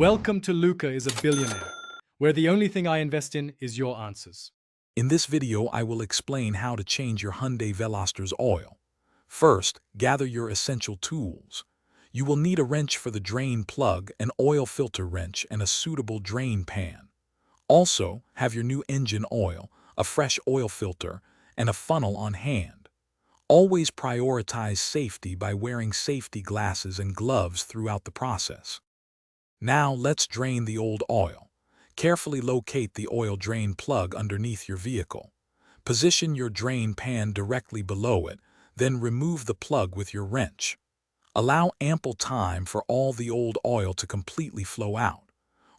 Welcome to Luca is a Billionaire, where the only thing I invest in is your answers. In this video, I will explain how to change your Hyundai Veloster's oil. First, gather your essential tools. You will need a wrench for the drain plug, an oil filter wrench, and a suitable drain pan. Also, have your new engine oil, a fresh oil filter, and a funnel on hand. Always prioritize safety by wearing safety glasses and gloves throughout the process. Now let's drain the old oil. Carefully locate the oil drain plug underneath your vehicle. Position your drain pan directly below it, then remove the plug with your wrench. Allow ample time for all the old oil to completely flow out.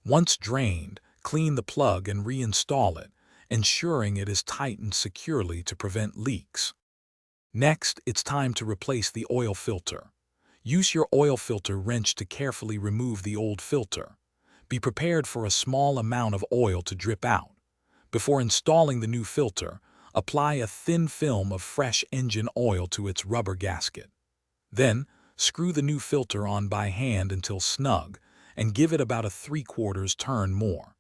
Once drained, clean the plug and reinstall it, ensuring it is tightened securely to prevent leaks. Next, it's time to replace the oil filter. Use your oil filter wrench to carefully remove the old filter. Be prepared for a small amount of oil to drip out. Before installing the new filter, apply a thin film of fresh engine oil to its rubber gasket. Then, screw the new filter on by hand until snug, and give it about a 3/4 turn more.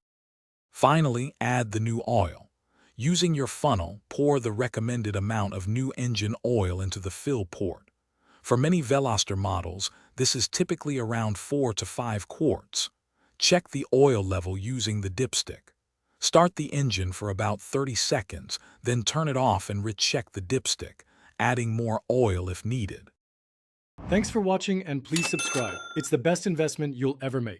Finally, add the new oil. Using your funnel, pour the recommended amount of new engine oil into the fill port. For many Veloster models, this is typically around 4 to 5 quarts. Check the oil level using the dipstick. Start the engine for about 30 seconds, then turn it off and recheck the dipstick, adding more oil if needed. Thanks for watching and please subscribe. It's the best investment you'll ever make.